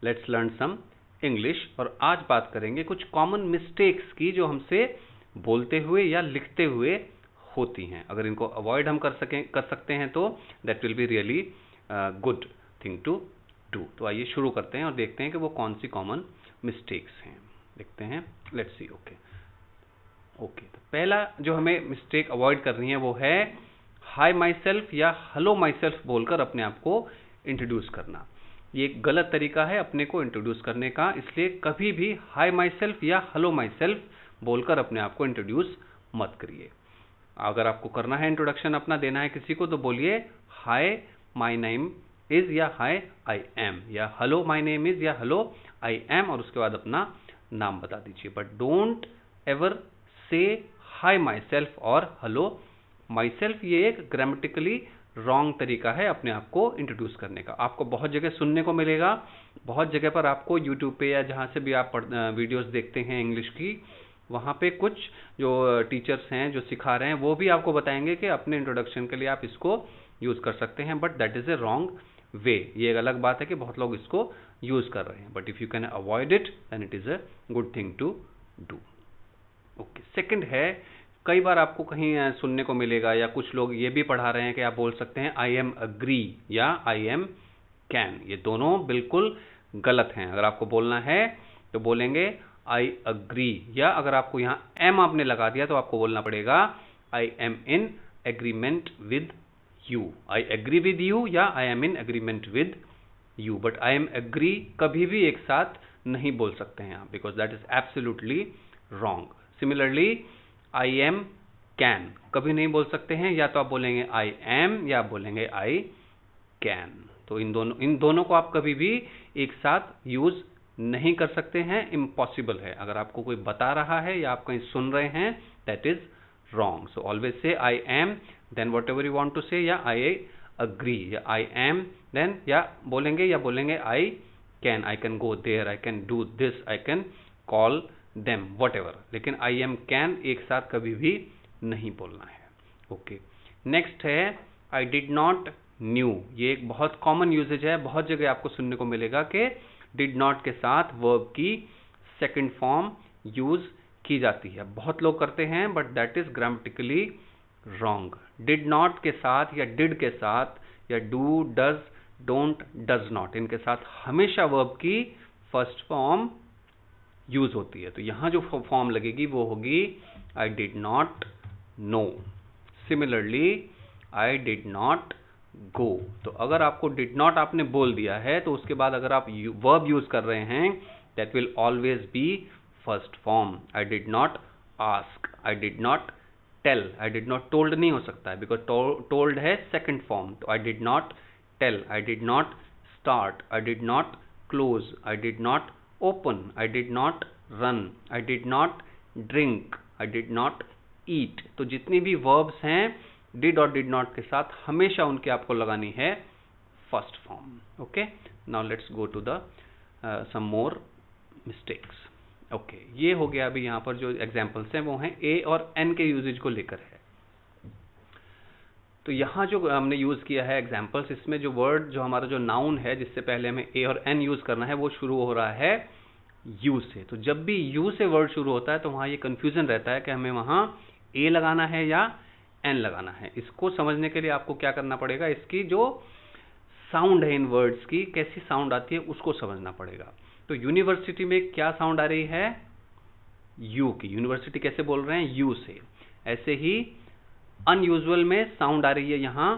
Let's learn some English. और आज बात करेंगे कुछ कॉमन मिस्टेक्स की जो हमसे बोलते हुए या लिखते हुए होती हैं। अगर इनको अवॉइड हम कर सकते हैं तो that will be really good thing to do. तो आइए शुरू करते हैं और देखते हैं कि वो कौन सी कॉमन मिस्टेक्स हैं। देखते हैं, लेट्स सी। ओके, तो पहला जो हमें मिस्टेक अवॉइड करनी है वो है हाय माई सेल्फ या हेलो माई सेल्फ बोलकर अपने आप को इंट्रोड्यूस करना। ये एक गलत तरीका है अपने को इंट्रोड्यूस करने का, इसलिए कभी भी हाय माई सेल्फ या हेलो माई सेल्फ बोलकर अपने आप को इंट्रोड्यूस मत करिए। अगर आपको करना है इंट्रोडक्शन अपना देना है किसी को, तो बोलिए हाय माई नेम इज या हाय आई एम, या हेलो माई नेम इज या हेलो आई एम, और उसके बाद अपना नाम बता दीजिए। बट डोंट एवर से हाय माई सेल्फ और हेलो माई सेल्फ। ये एक ग्रामेटिकली रॉन्ग तरीका है अपने आप को इंट्रोड्यूस करने का। आपको बहुत जगह सुनने को मिलेगा, बहुत जगह पर आपको यूट्यूब पे या जहाँ से भी आप वीडियोस देखते हैं इंग्लिश की, वहाँ पे कुछ जो टीचर्स हैं जो सिखा रहे हैं वो भी आपको बताएंगे कि अपने इंट्रोडक्शन के लिए आप इसको यूज़ कर सकते हैं, but that is a wrong way. ये एक अलग बात है कि बहुत लोग इसको यूज़ कर रहे हैं, but if you can avoid it then it is a good thing to do. Okay, second है, कई बार आपको कहीं सुनने को मिलेगा या कुछ लोग ये भी पढ़ा रहे हैं कि आप बोल सकते हैं आई एम अग्री या आई एम कैन। ये दोनों बिल्कुल गलत हैं। अगर आपको बोलना है तो बोलेंगे आई अग्री, या अगर आपको यहाँ एम आपने लगा दिया तो आपको बोलना पड़ेगा I am in agreement with you. I agree with you या I am in agreement with you. But I am agree कभी भी एक साथ नहीं बोल सकते हैं आप, because that is absolutely wrong. Similarly I am can कभी नहीं बोल सकते हैं, या तो आप बोलेंगे आई एम या आप बोलेंगे आई कैन। तो इन दोनों को आप कभी भी एक साथ यूज नहीं कर सकते हैं, इम्पॉसिबल है। अगर आपको कोई बता रहा है या आप कहीं सुन रहे हैं, that is wrong. So always say I am then whatever you want to say, या आई अग्री या आई एम देन, या बोलेंगे I can go there, I can do this, I can call them, whatever. लेकिन I am can एक साथ कभी भी नहीं बोलना है। ओके, नेक्स्ट है आई डिड नॉट न्यू। ये एक बहुत कॉमन यूजेज है, बहुत जगह आपको सुनने को मिलेगा कि डिड नॉट के साथ वर्ब की सेकंड फॉर्म यूज की जाती है। बहुत लोग करते हैं, but that is grammatically wrong. Did not के साथ या डिड के साथ या do, does, don't, does not, इनके साथ हमेशा वर्ब की फर्स्ट फॉर्म यूज होती है। तो यहां जो फॉर्म लगेगी वो होगी आई did not know. Similarly I did not go. तो अगर आपको डिड नॉट आपने बोल दिया है तो उसके बाद अगर आप वर्ब यूज कर रहे हैं, that will always be first form. I did not ask, I did not tell. I did not told नहीं हो सकता है, बिकॉज टोल्ड है सेकंड फॉर्म। तो I did not tell, I did not start, I did not close, I did not open, I did not run, I did not drink, I did not eat। तो जितनी भी verbs हैं did और did not के साथ हमेशा उनके आपको लगानी है first form. Okay, now let's go to the some more mistakes. Okay, ये हो गया। अभी यहाँ पर जो एग्जाम्पल्स हैं वो हैं ए और एन के यूजेज को लेकर है। तो यहाँ जो हमने यूज किया है एग्जाम्पल्स, इसमें जो वर्ड जो हमारा जो नाउन है जिससे पहले हमें ए और एन यूज करना है वो शुरू हो रहा है यू से। तो जब भी यू से वर्ड शुरू होता है तो वहाँ ये कंफ्यूजन रहता है कि हमें वहाँ ए लगाना है या एन लगाना है। इसको समझने के लिए आपको क्या करना पड़ेगा, इसकी जो साउंड है इन वर्ड्स की कैसी साउंड आती है उसको समझना पड़ेगा। तो यूनिवर्सिटी में क्या साउंड आ रही है, यू की। यूनिवर्सिटी कैसे बोल रहे हैं, यू से। ऐसे ही अनयूजुअल में साउंड आ रही है यहाँ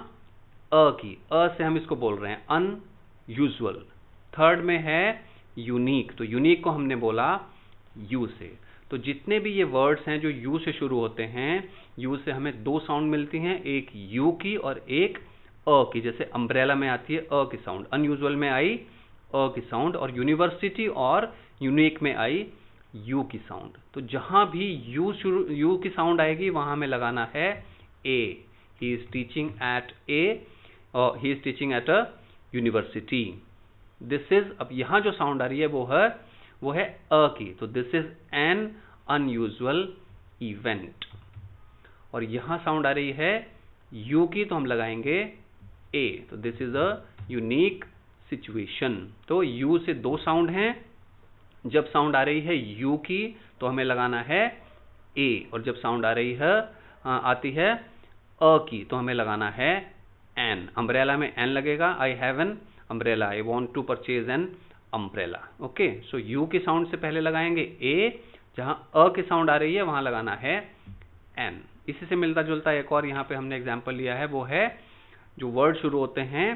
अ की, अ से हम इसको बोल रहे हैं अनयूजुअल। थर्ड में है यूनिक, तो यूनिक को हमने बोला यू से। तो जितने भी ये वर्ड्स हैं जो यू से शुरू होते हैं, यू से हमें दो साउंड मिलती हैं, एक यू की और एक अ की। जैसे अम्ब्रेला में आती है अ की साउंड, अनयूजुअल में आई अ की साउंड, और यूनिवर्सिटी और यूनिक में आई यू की साउंड। तो जहां भी यू की साउंड आएगी वहां हमें लगाना है a. He is teaching at a, he is teaching at a university. This is, अब यहां जो साउंड आ रही है वो है अ की। तो this is an unusual event. और यहां साउंड आ रही है यू की, तो हम लगाएंगे ए। तो this is a unique situation. तो यू से दो साउंड हैं, जब साउंड आ रही है यू की तो हमें लगाना है ए, और जब साउंड आ रही है आती है अ की तो हमें लगाना है एन। अम्ब्रेला में एन लगेगा, I have an umbrella, I want to purchase an umbrella. Okay, so U के साउंड से पहले लगाएंगे ए, जहां अ की साउंड आ रही है वहां लगाना है एन। इसी से मिलता जुलता एक और यहाँ पे हमने एग्जाम्पल लिया है, वो है जो वर्ड शुरू होते हैं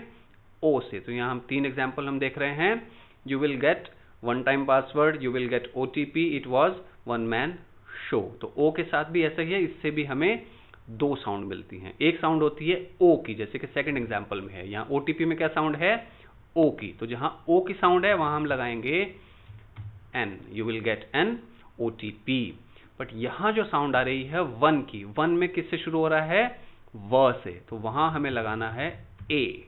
ओ से। तो यहाँ हम 3 एग्जाम्पल हम देख रहे हैं। You will get one time password, you will gate OTP, it was one man show. तो ओ के साथ भी ऐसा ही है, इससे भी हमें 2 साउंड मिलती हैं। एक साउंड होती है ओ की, जैसे कि सेकंड एग्जाम्पल में है। यहाँ OTP में क्या साउंड है, ओ की, तो जहां ओ की साउंड है वहां हम लगाएंगे an, you will get an OTP। But यहां जो साउंड आ रही है वन की, वन में किससे शुरू हो रहा है, व से, तो वहां हमें लगाना है a,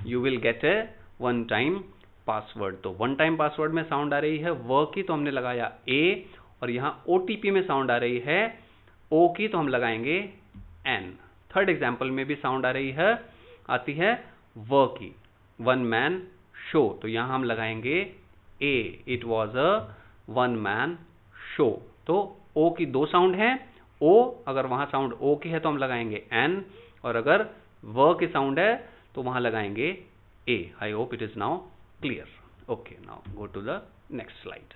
you will get a one time password. तो वन टाइम पासवर्ड में साउंड आ रही है व की तो हमने लगाया ए, और यहाँ OTP में साउंड आ रही है ओ की तो हम लगाएंगे एन। थर्ड एग्जाम्पल में भी साउंड आ रही है, आती है व की, वन मैन शो, तो यहाँ हम लगाएंगे a, it was a one man show. तो ओ की 2 साउंड हैं, ओ अगर वहां साउंड ओ की है तो हम लगाएंगे एन, और अगर व की साउंड है तो वहां लगाएंगे a. I hope it is now clear. Okay, now go to the next slide.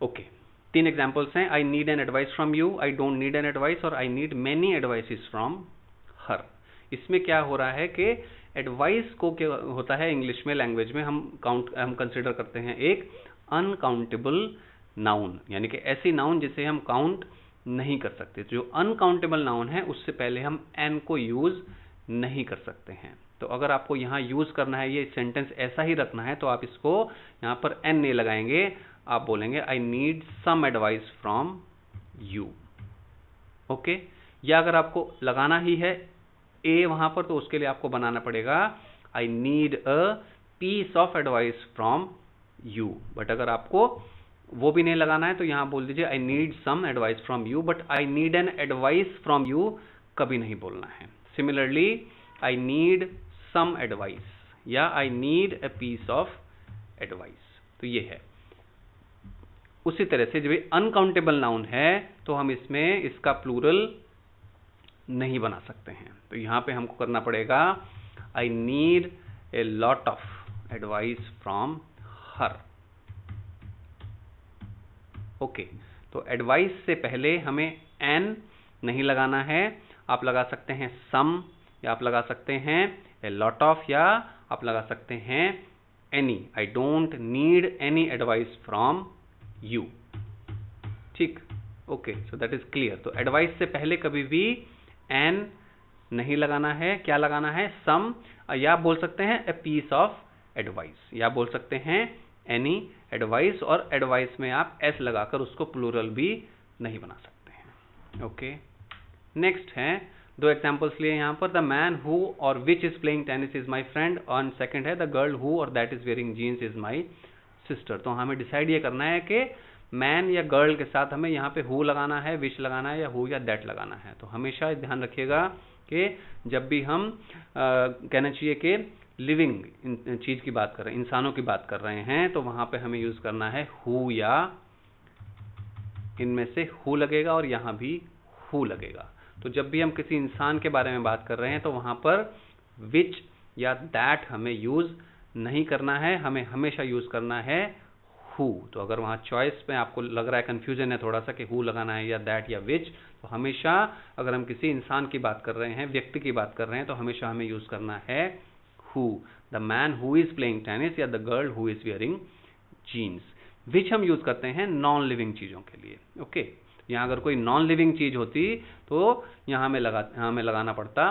Okay, 3 examples हैं। I need an advice from you, I don't need an advice, और I need many advices from her. इसमें क्या हो रहा है कि advice को क्या होता है इंग्लिश में, लैंग्वेज में हम कंसिडर करते हैं एक अनकाउंटेबल नाउन, यानी कि ऐसी नाउन जिसे हम काउंट नहीं कर सकते। जो अनकाउंटेबल नाउन है उससे पहले हम एन को यूज नहीं कर सकते हैं। तो अगर आपको यहाँ यूज करना है, ये सेंटेंस ऐसा ही रखना है, तो आप इसको यहाँ पर एन नहीं लगाएंगे, आप बोलेंगे I need some advice from you. Okay, या अगर आपको लगाना ही है ए वहां पर, तो उसके लिए आपको बनाना पड़ेगा I need a piece of advice from you. But अगर आपको वो भी नहीं लगाना है तो यहां बोल दीजिए I need some advice from you, but I need an advice from you कभी नहीं बोलना है। Similarly I need some advice या I need a piece of advice, तो ये है। उसी तरह से जब अनकाउंटेबल नाउन है तो हम इसमें इसका प्लूरल नहीं बना सकते हैं, तो यहां पे हमको करना पड़ेगा I need A lot of advice from her. Okay, तो एडवाइस से पहले हमें एन नहीं लगाना है, आप लगा सकते हैं सम, या आप लगा सकते हैं ए लॉट ऑफ, या आप लगा सकते हैं any. I don't need any advice from you. ठीक, okay, so that is clear. तो एडवाइस से पहले कभी भी एन नहीं लगाना है, क्या लगाना है, सम, या बोल सकते हैं ए पीस ऑफ एडवाइस, या बोल सकते हैं एनी एडवाइस, और एडवाइस में आप एस लगाकर उसको प्लूरल भी नहीं बना सकते हैं। ओके, नेक्स्ट है 2 एग्जांपल्स लिए यहाँ पर, द मैन हु और which is playing tennis is my friend, और सेकंड है द गर्ल हु और that is wearing jeans is my sister. तो हमें डिसाइड ये करना है कि मैन या गर्ल के साथ हमें यहाँ पे हु लगाना है, विच लगाना है, या हु या दैट लगाना है। तो हमेशा ध्यान रखिएगा कि जब भी हम कहना चाहिए कि लिविंग चीज की बात कर रहे हैं, इंसानों की बात कर रहे हैं, तो वहां पे हमें यूज करना है हु, या इनमें से हु लगेगा और यहां भी हु लगेगा। तो जब भी हम किसी इंसान के बारे में बात कर रहे हैं तो वहां पर विच या दैट हमें यूज नहीं करना है, हमें हमेशा यूज करना है हु। तो अगर वहां चॉइस में आपको लग रहा है, कंफ्यूजन है थोड़ा सा कि हु लगाना है या दैट या विच, तो हमेशा अगर हम किसी इंसान की बात कर रहे हैं, व्यक्ति की बात कर रहे हैं, तो हमेशा हमें यूज करना है who. The man who is playing tennis या the girl who is wearing jeans. Which हम यूज करते हैं नॉन लिविंग चीजों के लिए। ओके, यहाँ अगर कोई नॉन लिविंग चीज होती तो यहाँ हमें लगाना पड़ता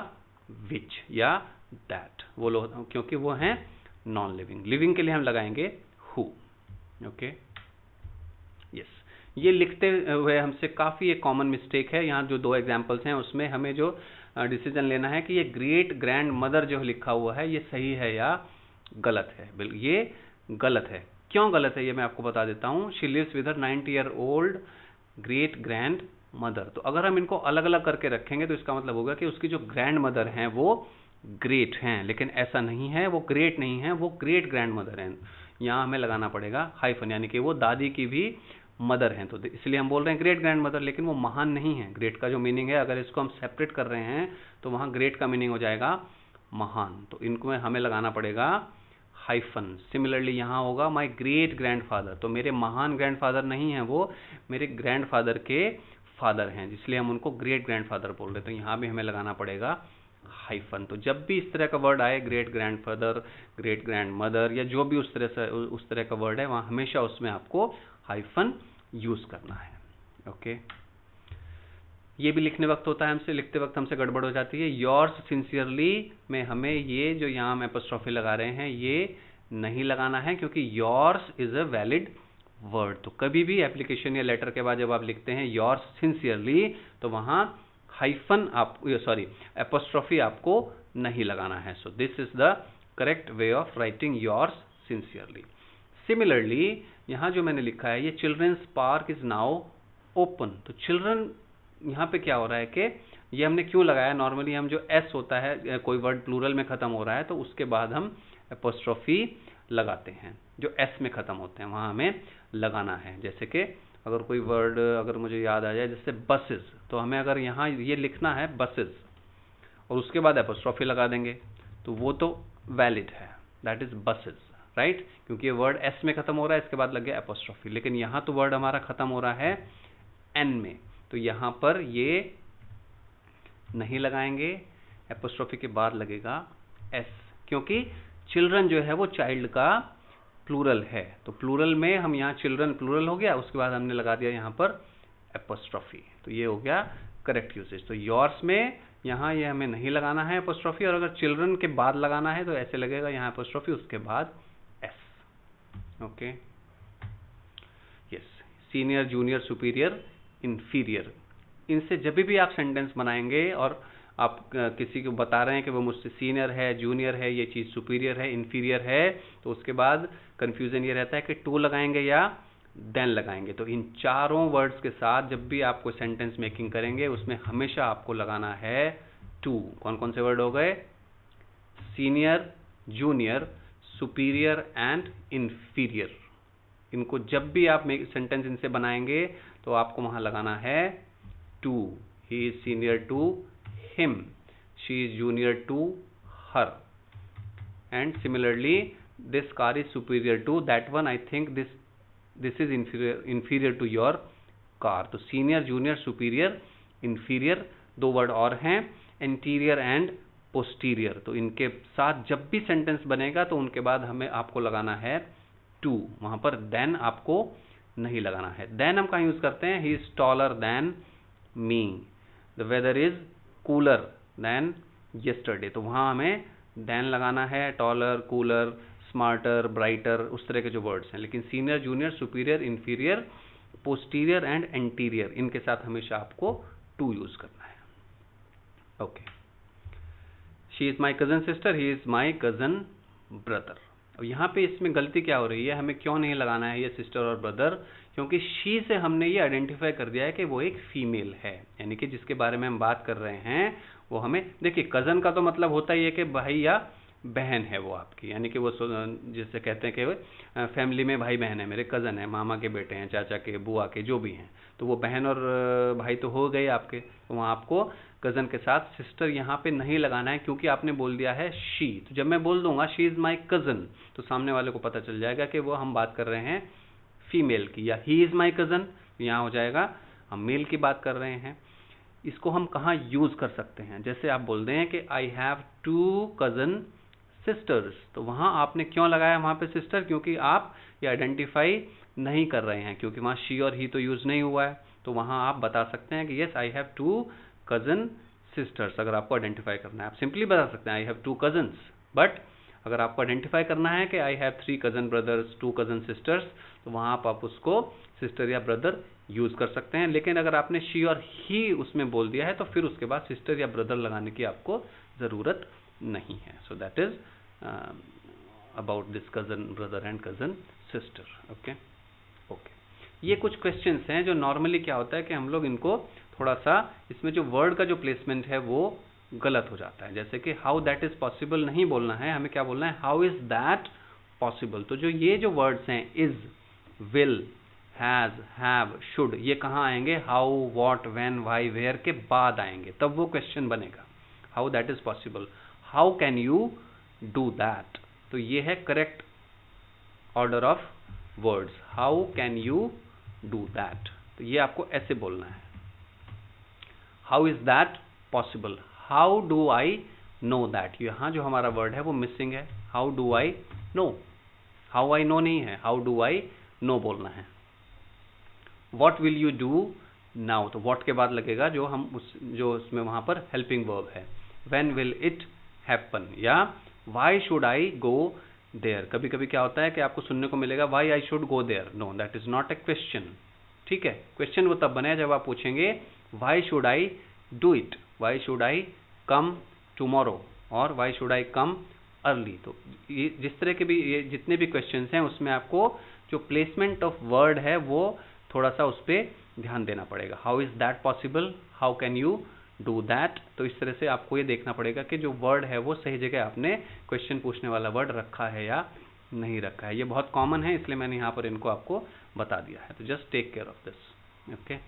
विच या दैट, वो लोग क्योंकि वो हैं नॉन लिविंग। लिविंग के लिए हम लगाएंगे हु। ओके, यस, ये लिखते हुए हमसे काफी एक कॉमन मिस्टेक है। यहाँ जो 2 एग्जांपल्स हैं उसमें हमें जो डिसीजन लेना है कि ये ग्रेट ग्रैंड मदर जो लिखा हुआ है ये सही है या गलत है। बिल्कुल ये गलत है। क्यों गलत है ये मैं आपको बता देता हूँ। She lives with her 90-year-old great grand mother. तो अगर हम इनको अलग अलग करके रखेंगे तो इसका मतलब होगा कि उसकी जो ग्रैंड मदर हैं वो ग्रेट हैं, लेकिन ऐसा नहीं है, वो ग्रेट नहीं है, वो ग्रेट ग्रैंड मदर हैं। यहाँ हमें लगाना पड़ेगा हाइफन, यानी कि वो दादी की भी मदर हैं, तो इसलिए हम बोल रहे हैं ग्रेट ग्रैंड मदर, लेकिन वो महान नहीं है। ग्रेट का जो मीनिंग है, अगर इसको हम सेपरेट कर रहे हैं तो वहाँ ग्रेट का मीनिंग हो जाएगा महान, तो इनको हमें लगाना पड़ेगा हाइफन। सिमिलरली यहाँ होगा माई ग्रेट ग्रैंडफादर, तो मेरे महान ग्रैंडफादर नहीं हैं, वो मेरे ग्रैंडफादर के फादर हैं, इसलिए हम उनको ग्रेट ग्रैंडफादर बोल रहे हैं, तो यहाँ भी हमें लगाना पड़ेगा हाइफन। तो जब भी इस तरह का वर्ड आए, great grandfather, great grand mother, या जो भी उस तरह का वर्ड है, वहाँ हमेशा उसमें आपको हाइफन यूज करना है। ओके, ये भी लिखने वक्त होता है, हमसे लिखते वक्त हमसे गड़बड़ हो जाती है। योर्स सिंसियरली में हमें ये जो यहाँ हम एपोस्ट्रोफी लगा रहे हैं ये नहीं लगाना है, क्योंकि yours is a valid word. तो कभी भी एप्लीकेशन या लेटर के बाद जब आप लिखते हैं योर्स सिंसियरली, तो वहाँ हाइफन आप सॉरी एपोस्ट्रोफी आपको नहीं लगाना है। So this is the correct way of writing yours sincerely. Similarly यहाँ जो मैंने लिखा है, ये children's park is now open, तो चिल्ड्रन यहाँ पे क्या हो रहा है कि ये हमने क्यों लगाया, नॉर्मली हम जो एस होता है, कोई वर्ड प्लूरल में खत्म हो रहा है तो उसके बाद हम एपोस्ट्रोफी लगाते हैं, जो एस में खत्म होते हैं वहाँ हमें लगाना है। जैसे कि अगर कोई वर्ड अगर मुझे याद आ जाए, जैसे बसेस, तो हमें अगर यहाँ ये लिखना है बसेस और उसके बाद एपोस्ट्रोफी लगा देंगे तो वो तो वैलिड है, दैट इज बसेस, राइट, क्योंकि ये वर्ड एस में खत्म हो रहा है, इसके बाद लग गया एपोस्ट्रोफी। लेकिन यहाँ तो वर्ड हमारा खत्म हो रहा है एन में, तो यहाँ पर ये नहीं लगाएंगे, एपोस्ट्रोफी के बाद लगेगा एस, क्योंकि चिल्ड्रन जो है वो चाइल्ड का प्लूरल है, तो प्लूरल में हम यहाँ चिल्ड्रन प्लूरल हो गया, उसके बाद हमने लगा दिया यहाँ पर एपोस्ट्रोफी, तो ये हो गया करेक्ट यूसेज। तो योर्स में यहाँ ये हमें नहीं लगाना है एपोस्ट्रोफी, और अगर चिल्ड्रन के बाद लगाना है तो ऐसे लगेगा यहाँ एपोस्ट्रोफी उसके बाद S. Okay, yes, senior, junior, superior, inferior, इनसे जब भी आप सेंटेंस बनाएंगे और आप किसी को बता रहे हैं कि वो मुझसे सीनियर है, जूनियर है, ये चीज़ सुपीरियर है, इंफीरियर है, तो उसके बाद कंफ्यूजन ये रहता है कि टू लगाएंगे या देन लगाएंगे। तो इन चारों वर्ड्स के साथ जब भी आप कोई सेंटेंस मेकिंग करेंगे उसमें हमेशा आपको लगाना है टू। कौन कौन से वर्ड हो गए? Senior, junior, superior and inferior. इनको जब भी आप सेंटेंस इनसे बनाएंगे तो आपको वहां लगाना है to. He is senior to him, she is junior to her, and similarly this car is superior to that one, I think this is inferior to your car। तो सीनियर, जूनियर, सुपीरियर, इंफीरियर, दो word और हैं, interior and posterior. तो इनके साथ जब भी sentence बनेगा तो उनके बाद हमें आपको लगाना है टू, वहां पर देन आपको नहीं लगाना है। देन हम कहाँ यूज करते हैं? He is taller than me, the weather is cooler than yesterday, तो वहां हमें देन लगाना है। टॉलर, कूलर, स्मार्टर, ब्राइटर, उस तरह के जो वर्ड्स हैं। लेकिन senior, junior, superior, inferior, posterior and anterior, इनके साथ हमेशा आपको टू यूज करना है। Okay, she is my cousin sister, he is my cousin brother. अब यहाँ पे इसमें गलती क्या हो रही है, हमें क्यों नहीं लगाना है ये सिस्टर और ब्रदर? क्योंकि शी से हमने ये आइडेंटिफाई कर दिया है कि वो एक फीमेल है, यानी कि जिसके बारे में हम बात कर रहे हैं वो हमें, देखिए कजन का तो मतलब होता ही है कि भाई या बहन है वो आपकी, यानी कि वो जैसे कहते हैं कि फैमिली में भाई बहन है, मेरे कज़न है, मामा के बेटे हैं, चाचा के, बुआ के, जो भी हैं, तो वो बहन और भाई तो हो गए आपके, तो वहाँ आपको कज़न के साथ सिस्टर यहाँ पे नहीं लगाना है, क्योंकि आपने बोल दिया है शी। तो जब मैं बोल दूंगा शी इज़ माई कज़न, तो सामने वाले को पता चल जाएगा कि वो हम बात कर रहे हैं फीमेल की, या ही इज़ माई कज़न, यहाँ हो जाएगा हम मेल की बात कर रहे हैं। इसको हम कहाँ यूज़ कर सकते हैं? जैसे आप बोल दें कि I have two cousin sisters, तो वहाँ आपने क्यों लगाया वहाँ पे सिस्टर? क्योंकि आप ये आइडेंटिफाई नहीं कर रहे हैं, क्योंकि वहाँ शी और ही तो यूज़ नहीं हुआ है, तो वहाँ आप बता सकते हैं कि yes I have two cousin sisters. अगर आपको आइडेंटिफाई करना है आप सिंपली बता सकते हैं I have two cousins, but अगर आपको आइडेंटिफाई करना है कि I have 3 cousin brothers, 2 cousin sisters, तो वहाँ आप उसको सिस्टर या ब्रदर यूज़ कर सकते हैं। लेकिन अगर आपने शी और ही उसमें बोल दिया है तो फिर उसके बाद सिस्टर या ब्रदर लगाने की आपको ज़रूरत नहीं है। So that is about this cousin brother and cousin sister. Okay, ये कुछ क्वेश्चंस हैं जो नॉर्मली क्या होता है कि हम लोग इनको थोड़ा सा, इसमें जो वर्ड का जो प्लेसमेंट है वो गलत हो जाता है। जैसे कि हाउ दैट इज पॉसिबल नहीं बोलना है, हमें क्या बोलना है, हाउ इज दैट पॉसिबल। तो जो ये जो वर्ड्स हैं is, will, has, have, should, ये कहाँ आएंगे, how, what, when, why, where के बाद आएंगे, तब वो क्वेश्चन बनेगा। How that is possible, how can you do that. तो ये है correct order of words, how can you do that. तो ये आपको ऐसे बोलना है, how is that possible, how do I know that. यहाँ जो हमारा वर्ड है वो मिसिंग है, how do I know, how I know नहीं है, हाउ डू आई नो बोलना है। What will you do now, तो व्हाट के बाद लगेगा जो हम जो उसमें वहां पर हेल्पिंग वर्ब है। व्हेन विल इट हैपन, या why should I go there. कभी कभी क्या होता है कि आपको सुनने को मिलेगा why I should go there, no that is not a question. ठीक है, क्वेश्चन वो तब बने जब आप पूछेंगे why should I do it, why should I come tomorrow, और why should I come early. तो ये जिस तरह के भी ये जितने भी क्वेश्चंस हैं उसमें आपको जो प्लेसमेंट ऑफ वर्ड है वो थोड़ा सा उस पर ध्यान देना पड़ेगा। How is that possible, how can you do that. तो इस तरह से आपको ये देखना पड़ेगा कि जो वर्ड है वो सही जगह आपने क्वेश्चन पूछने वाला वर्ड रखा है या नहीं रखा है। ये बहुत कॉमन है, इसलिए मैंने यहाँ पर इनको आपको बता दिया है। तो just take care of this. Okay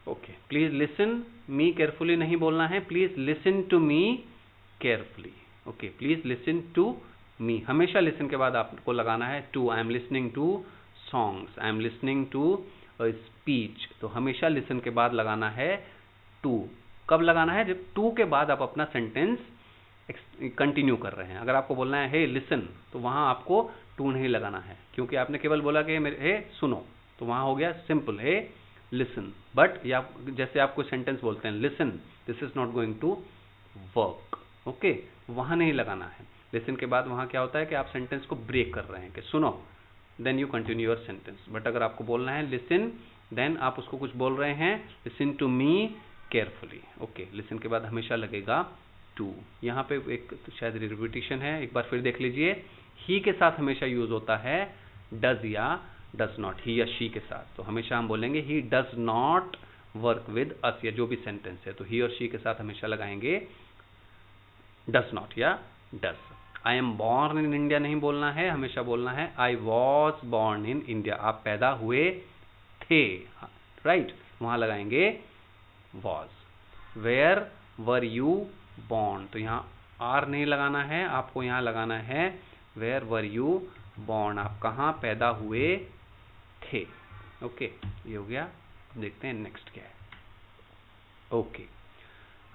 okay, please listen me carefully नहीं बोलना है, please listen to me carefully. Okay, please listen to me, हमेशा लिसन के बाद आपको लगाना है to. I am listening to songs, I am listening to speech. तो हमेशा लिसन के बाद लगाना है टू। कब लगाना है, जब टू के बाद आप अपना सेंटेंस कंटिन्यू कर रहे हैं। अगर आपको बोलना है हे लिसन, तो वहां आपको टू नहीं लगाना है, क्योंकि आपने केवल बोला कि हे सुनो, तो वहां हो गया सिंपल हे लिसन। बट या जैसे आप कोई सेंटेंस बोलते हैं listen this is not going to work, okay, वहां नहीं लगाना है। लिसन के बाद वहां क्या होता है कि आप सेंटेंस को ब्रेक कर रहे हैं कि सुनो, then you continue your sentence. But अगर आपको बोलना है लिसन, देन आप उसको कुछ बोल रहे हैं listen to me carefully. Okay, listen के बाद हमेशा लगेगा टू। यहाँ पे एक शायद रिपीटिशन है, एक बार फिर देख लीजिए। ही के साथ हमेशा यूज होता है डज या डज नॉट, ही या शी के साथ। तो हमेशा हम बोलेंगे he does not work with us, या जो भी सेंटेंस है तो ही और शी के साथ हमेशा लगाएंगे डज नॉट या does. I am born in India नहीं बोलना है, हमेशा बोलना है I was born in India, आप पैदा हुए थे, राइट, वहां लगाएंगे was. Where were you born, तो यहाँ आर नहीं लगाना है, आपको यहाँ लगाना है वेयर वर यू बॉर्न, आप कहाँ पैदा हुए थे। ओके, ये हो गया। देखते हैं नेक्स्ट क्या है। Okay,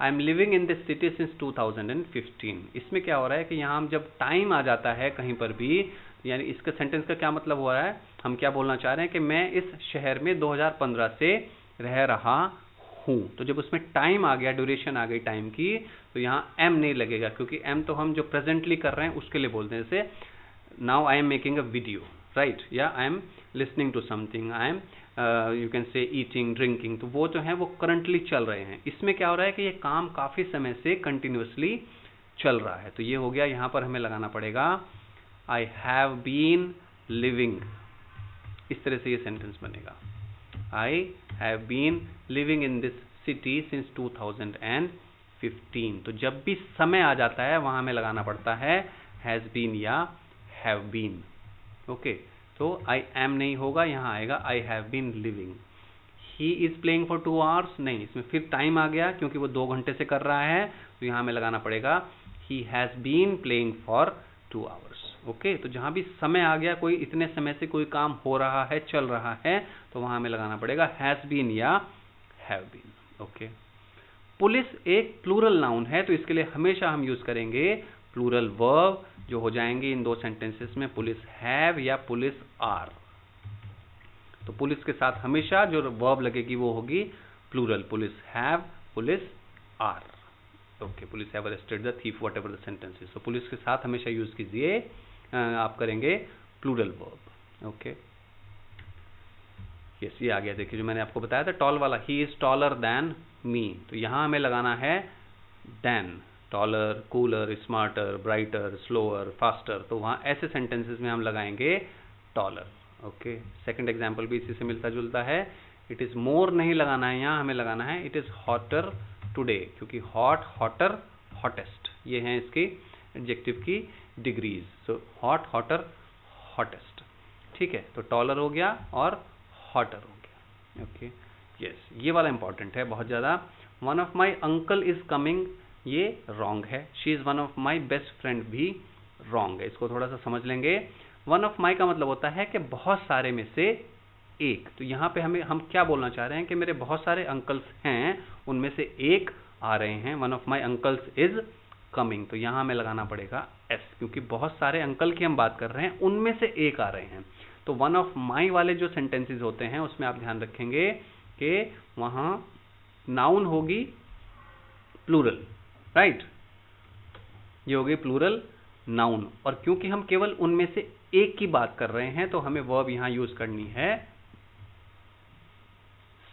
I am living in this city since 2015। इसमें क्या हो रहा है कि यहाँ हम जब टाइम आ जाता है कहीं पर भी, यानी इसका सेंटेंस का क्या मतलब हो रहा है, हम क्या बोलना चाह रहे हैं कि मैं इस शहर में 2015 से रह रहा हूँ। तो जब उसमें टाइम आ गया, ड्यूरेशन आ गई टाइम की, तो यहाँ एम नहीं लगेगा, क्योंकि एम तो हम जो प्रेजेंटली कर रहे हैं उसके लिए बोलते हैं। जैसे now I am making a video, right, या I am listening to something, I am you can say eating, drinking, तो वो जो है वो करंटली चल रहे हैं। इसमें क्या हो रहा है कि ये काम काफी समय से कंटिन्यूसली चल रहा है। तो ये हो गया, यहाँ पर हमें लगाना पड़ेगा आई हैव बीन लिविंग, इस तरह से ये सेंटेंस बनेगा। I have been living in this city since 2015। तो जब भी समय आ जाता है वहां हमें लगाना पड़ता है हैज बीन या हैव बीन। ओके, तो आई एम नहीं होगा, यहाँ आएगा I have been living. He is playing for 2 hours, नहीं, इसमें फिर टाइम आ गया क्योंकि वो 2 घंटे से कर रहा है, तो यहाँ हमें लगाना पड़ेगा he has been playing for 2 hours। ओके, तो जहां भी समय आ गया, कोई इतने समय से कोई काम हो रहा है, चल रहा है, तो वहां हमें लगाना पड़ेगा हैज बीन या हैव बीन। ओके, पुलिस एक प्लूरल नाउन है, तो इसके लिए हमेशा हम यूज करेंगे प्लूरल वर्ब, जो हो जाएंगे इन 2 सेंटेंसेस में पुलिस हैव या पुलिस आर। तो पुलिस के साथ हमेशा जो वर्ब लगेगी वो होगी plural, police have, police are. Okay, police have arrested the thief, whatever the sentence is. तो पुलिस के साथ हमेशा यूज कीजिए, आप करेंगे प्लूरल वर्ब। ओके, यस, ये आ गया। देखिए जो मैंने आपको बताया था टॉल वाला, he is taller than me, तो यहां हमें लगाना है than, taller, cooler, smarter, brighter, slower, faster, तो वहां ऐसे सेंटेंसेस में हम लगाएंगे टॉलर। ओके, सेकंड एग्जांपल भी इसी से मिलता जुलता है। इट इज मोर नहीं लगाना है, यहाँ हमें लगाना है इट इज हॉटर टुडे, क्योंकि हॉट, हॉटर, हॉटेस्ट, ये हैं इसके एडजेक्टिव की degrees. So hot, hotter, hottest, ठीक है। तो टॉलर हो गया और हॉटर हो गया। ओके, यस, ये वाला इंपॉर्टेंट है बहुत ज़्यादा। One of my uncle is coming, ये रॉन्ग है। She is one of my best friend भी रॉन्ग है। इसको थोड़ा सा समझ लेंगे। वन ऑफ माई का मतलब होता है कि बहुत सारे में से एक। तो यहाँ पे हम क्या बोलना चाह रहे हैं कि मेरे बहुत सारे अंकल्स हैं, उनमें से एक आ रहे हैं। One of my uncles is coming, तो यहाँ हमें लगाना पड़ेगा एस, क्योंकि बहुत सारे अंकल की हम बात कर रहे हैं, उनमें से एक आ रहे हैं। तो वन ऑफ माई वाले जो सेंटेंसेस होते हैं उसमें आप ध्यान रखेंगे कि वहाँ नाउन होगी प्लूरल, राइट, ये होगी प्लूरल नाउन। और क्योंकि हम केवल उनमें से एक की बात कर रहे हैं तो हमें वर्ब यहां यूज करनी है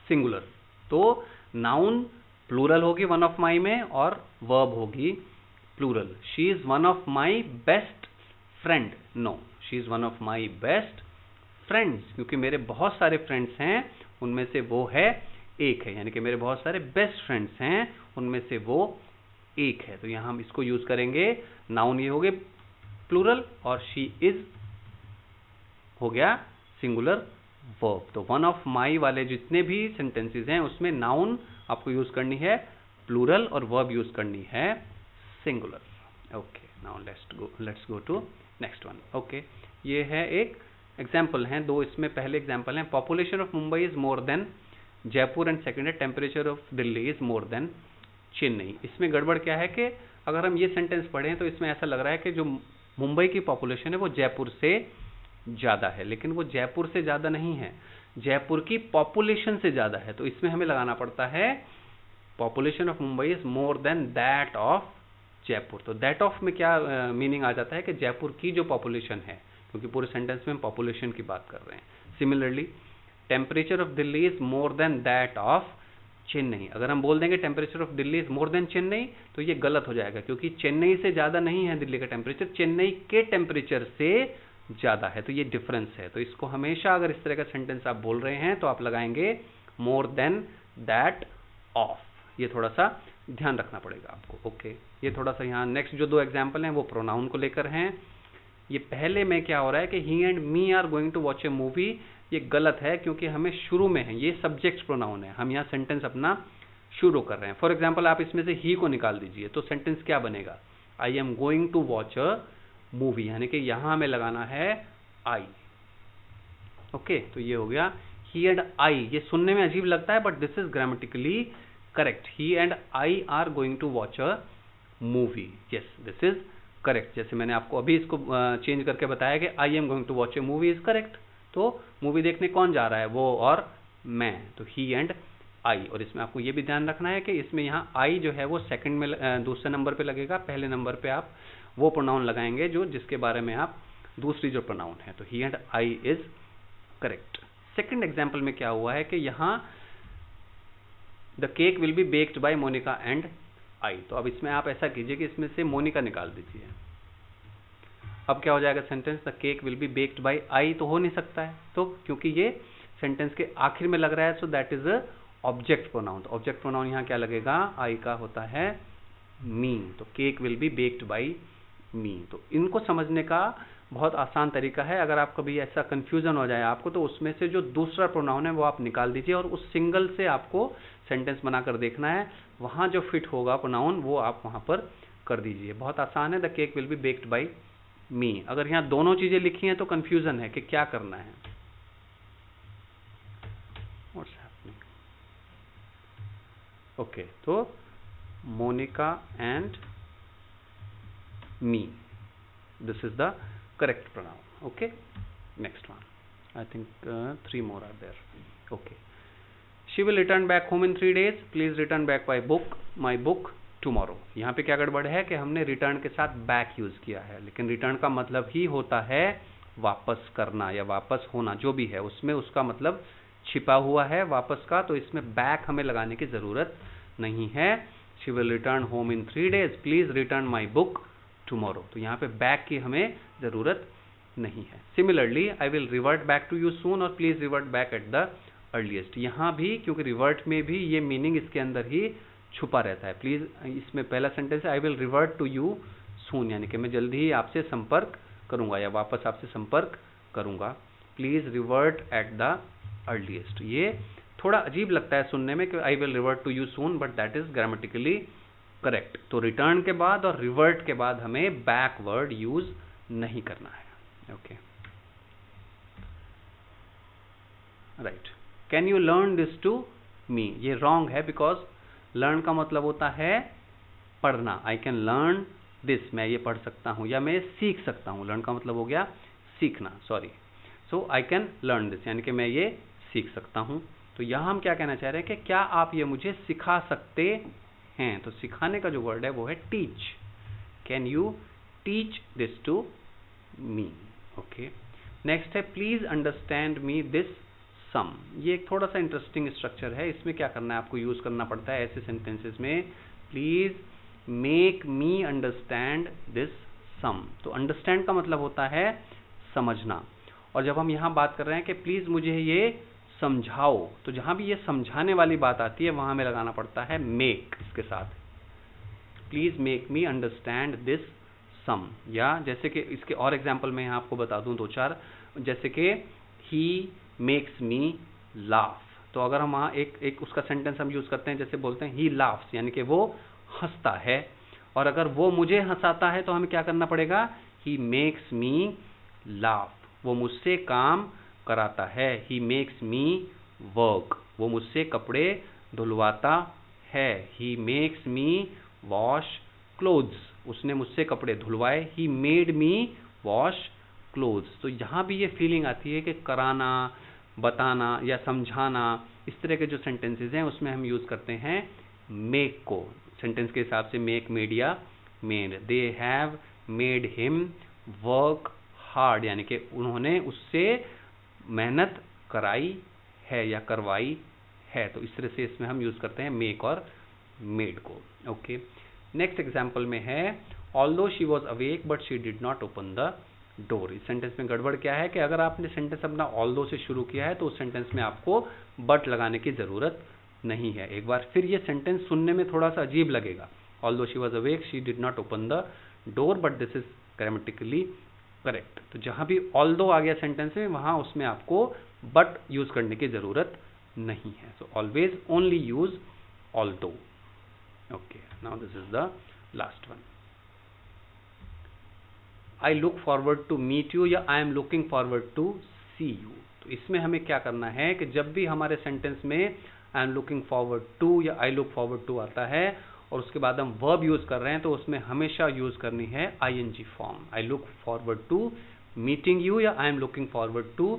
सिंगुलर। तो नाउन प्लूरल होगी वन ऑफ माई में और वर्ब होगी plural. She is one of my best friend, no, she is one of my best friends, क्योंकि मेरे बहुत सारे फ्रेंड्स हैं, उनमें से वो है एक है, यानी कि मेरे बहुत सारे बेस्ट फ्रेंड्स हैं, उनमें से वो एक है। तो यहां हम इसको यूज करेंगे। नाउन ये हो गए प्लूरल और शी इज हो गया सिंगुलर वर्ब। तो वन ऑफ माई वाले जितने भी सेंटेंसेस हैं उसमें नाउन आपको यूज करनी है प्लूरल और वर्ब यूज करनी है singular. Okay, now let's go to next one. Okay, ये है एक एग्जाम्पल हैं, दो इसमें पहले एग्जाम्पल हैं। Population of Mumbai is more than Jaipur and second है temperature of Delhi is more than Chennai. इसमें गड़बड़ क्या है कि अगर हम ये सेंटेंस पढ़ें तो इसमें ऐसा लग रहा है कि जो मुंबई की पॉपुलेशन है वो जयपुर से ज़्यादा है, लेकिन वो जयपुर से ज़्यादा नहीं है, जयपुर की पॉपुलेशन से ज़्यादा है। तो इसमें हमें लगाना पड़ता है population of Mumbai is more then that of Jaipur. तो दैट ऑफ में क्या मीनिंग आ जाता है कि जयपुर की जो पॉपुलेशन है, क्योंकि पूरे सेंटेंस में हम पॉपुलेशन की बात कर रहे हैं। Similarly temperature of Delhi is more then that of Chennai. अगर हम बोल देंगे temperature of Delhi is more than Chennai तो ये गलत हो जाएगा, क्योंकि चेन्नई से ज़्यादा नहीं है दिल्ली का टेम्परेचर, चेन्नई के टेम्परेचर से ज़्यादा है। तो ये डिफरेंस है। तो इसको हमेशा अगर इस तरह का सेंटेंस आप बोल रहे हैं तो आप लगाएंगे मोर देन दैट ऑफ। ये थोड़ा सा ध्यान रखना पड़ेगा आपको। ओके, ये थोड़ा सा यहाँ नेक्स्ट जो दो एग्जाम्पल हैं वो प्रोनाउन को लेकर हैं। ये पहले में क्या हो रहा है कि he and me are going to watch a movie, ये गलत है क्योंकि हमें शुरू में है, ये सब्जेक्ट प्रोनाउन है, हम यहाँ सेंटेंस अपना शुरू कर रहे हैं। फॉर एग्जाम्पल आप इसमें से ही को निकाल दीजिए तो सेंटेंस क्या बनेगा, I am going to watch a movie, यानी कि यहाँ हमें लगाना है आई। ओके, तो ये हो गया ही एंड आई। ये सुनने में अजीब लगता है but this is grammatically correct. He and I are going to watch a movie, yes this is correct. जैसे मैंने आपको अभी इसको चेंज करके बताया कि I am going to watch a movie is correct. तो मूवी देखने कौन जा रहा है, वो और मैं, तो ही एंड आई। और इसमें आपको ये भी ध्यान रखना है कि इसमें यहाँ आई जो है वो सेकंड में दूसरे नंबर पे लगेगा, पहले नंबर पे आप वो प्रोनाउन लगाएंगे जो जिसके बारे में आप दूसरी जो प्रोनाउन है। तो he and I is correct. Second example में क्या हुआ है कि यहाँ the cake will be baked by Monica and I. तो अब इसमें आप ऐसा कीजिए कि इसमें से मोनिका निकाल दीजिए। अब क्या हो जाएगा sentence, the cake will be baked by I, तो हो नहीं सकता है, तो क्योंकि ये सेंटेंस के आखिर में लग रहा है, so that is a object pronoun. तो ऑब्जेक्ट प्रोनाउन यहाँ क्या लगेगा, आई का होता है मी, तो cake will be baked by me. तो इनको समझने का बहुत आसान तरीका है। अगर आप कभी ऐसा कंफ्यूजन हो जाए आपको तो उसमें से जो दूसरा प्रोनाउन है वो आप निकाल दीजिए और उस सिंगल से आपको सेंटेंस बनाकर देखना है, वहाँ जो फिट होगा प्रोनाउन वो आप वहाँ पर कर दीजिए। बहुत आसान है, the cake will be baked by me. अगर यहाँ दोनों चीजें लिखी हैं तो कंफ्यूजन है कि क्या करना है। व्हाट्स हैपनिंग, ओके, तो Monica and me, this is the correct pronoun. Okay, next one. I think 3 more are there. Okay, she will return back home in 3 days. Please return back my book tomorrow. यहाँ पे क्या गड़बड़ है कि हमने return के साथ back use किया है, लेकिन रिटर्न का मतलब ही होता है वापस करना या वापस होना, जो भी है उसमें उसका मतलब छिपा हुआ है वापस का। तो इसमें बैक हमें लगाने की जरूरत नहीं है। She will return home in 3 days. Please return my book tomorrow. तो यहाँ पे बैक की हमें जरूरत नहीं है। Similarly I will revert back to you soon और please revert back at the earliest. यहाँ भी क्योंकि रिवर्ट में भी ये मीनिंग इसके अंदर ही छुपा रहता है। प्लीज़, इसमें पहला सेंटेंस है I will revert to you soon, यानी कि मैं जल्दी ही आपसे संपर्क करूंगा या वापस आपसे संपर्क करूंगा। Please revert at the earliest, ये थोड़ा अजीब लगता है सुनने में कि I will revert to you soon, but that is grammatically correct. तो रिटर्न के बाद और रिवर्ट के बाद हमें बैकवर्ड यूज नहीं करना है। Okay, right. Can you learn this to me, ये रॉन्ग है, बिकॉज लर्न का मतलब होता है पढ़ना। आई कैन लर्न दिस, मैं ये पढ़ सकता हूँ या मैं सीख सकता हूँ। लर्न का मतलब हो गया सीखना, sorry. So I can learn this, यानी कि मैं ये सीख सकता हूँ। तो यहाँ हम क्या कहना चाह रहे हैं कि क्या आप ये मुझे सिखा सकते हैं। तो सिखाने का जो वर्ड है वो है teach. Can you teach this to me. Okay, next है please understand me this some. ये एक थोड़ा सा इंटरेस्टिंग स्ट्रक्चर है। इसमें क्या करना है, आपको यूज करना पड़ता है ऐसे सेंटेंसेस में, please make me understand this sum. तो अंडरस्टैंड का मतलब होता है समझना, और जब हम यहाँ बात कर रहे हैं कि प्लीज मुझे ये समझाओ, तो जहां भी ये समझाने वाली बात आती है वहां हमें लगाना पड़ता है मेक इसके साथ। Please make me understand this sum. या जैसे कि इसके और एग्जाम्पल मैं यहाँ आपको बता दूं दो चार, जैसे कि ही मेक्स मी लाफ। तो अगर हम वहाँ एक उसका सेंटेंस हम यूज करते हैं, जैसे बोलते हैं ही लाफ्स, यानी कि वो हंसता है। और अगर वो मुझे हंसाता है तो हमें क्या करना पड़ेगा, ही मेक्स मी लाफ, वो मुझसे काम कराता है। ही मेक्स मी वर्क, वो मुझसे कपड़े धुलवाता है। He makes me wash clothes, उसने मुझसे कपड़े धुलवाए। He made me wash clothes. तो यहाँ भी ये फीलिंग आती है कि कराना, बताना या समझाना, इस तरह के जो सेंटेंसेस हैं उसमें हम यूज करते हैं मेक को। सेंटेंस के हिसाब से मेक, मेड या made. They have made him work hard, यानी कि उन्होंने उससे मेहनत कराई है या करवाई है। तो इस तरह से इसमें हम यूज करते हैं मेक और मेड को। ओके, नेक्स्ट एग्जांपल में है although she was awake but she did not open the door. इस सेंटेंस में गड़बड़ क्या है कि अगर आपने सेंटेंस अपना ऑल्दो से शुरू किया है तो उस सेंटेंस में आपको बट लगाने की जरूरत नहीं है। एक बार फिर ये सेंटेंस सुनने में थोड़ा सा अजीब लगेगा, although she was awake she did not open the door, but this is grammatically correct. तो जहां भी ऑल्दो आ गया सेंटेंस में, वहां उसमें आपको बट यूज करने की जरूरत नहीं है। So always only use although. Okay, now this is the last one. I look forward to meet you या I am looking forward to see you. तो इसमें हमें क्या करना है कि जब भी हमारे सेंटेंस में I am looking forward to या आई लुक फॉरवर्ड टू आता है और उसके बाद हम वर्ब यूज कर रहे हैं, तो उसमें हमेशा यूज करनी है ING form. I look forward to meeting you या I am looking forward to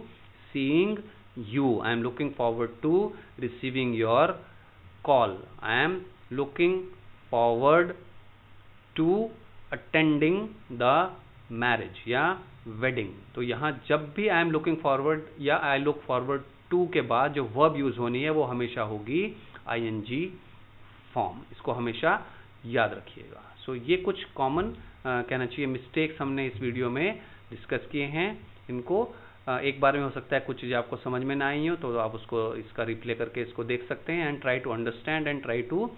seeing you. I am looking forward to receiving your call. I am looking forward to attending the marriage या wedding. तो यहाँ जब भी आई am looking forward या I look forward to के बाद जो verb use होनी है वो हमेशा होगी आईएनजी फॉर्म। इसको हमेशा याद रखिएगा। सो ये कुछ कॉमन कहना चाहिए मिस्टेक्स हमने इस वीडियो में डिस्कस किए हैं। इनको एक बार में हो सकता है कुछ चीज़ें आपको समझ में ना आई हो, तो आप उसको इसका रिप्ले करके इसको देख सकते हैं and try to understand and try to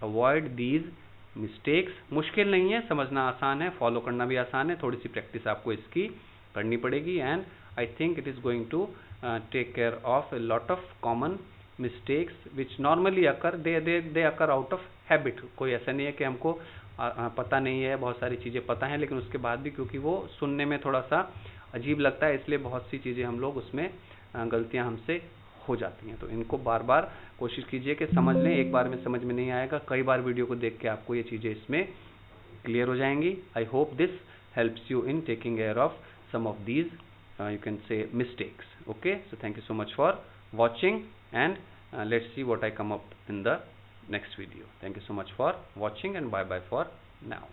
avoid these mistakes. मुश्किल नहीं है, समझना आसान है, फॉलो करना भी आसान है, थोड़ी सी प्रैक्टिस आपको इसकी करनी पड़ेगी and I think it is going to take care of a lot of common mistakes which normally occur, they occur out of habit. कोई ऐसा नहीं है कि हमको पता नहीं है, बहुत सारी चीज़ें पता हैं, लेकिन उसके बाद भी क्योंकि वो सुनने में थोड़ा सा अजीब लगता है, इसलिए बहुत सी चीज़ें हम लोग उसमें गलतियाँ हमसे हो जाती हैं। तो इनको बार बार कोशिश कीजिए कि समझ लें। एक बार में समझ में नहीं आएगा, कई बार वीडियो को देख के आपको ये चीज़ें इसमें क्लियर हो जाएंगी। I hope this helps you in taking care of some of these you can say mistakes. Okay, so thank you so much for watching and let's see what I come up in the next video. Thank you so much for watching and bye bye for now.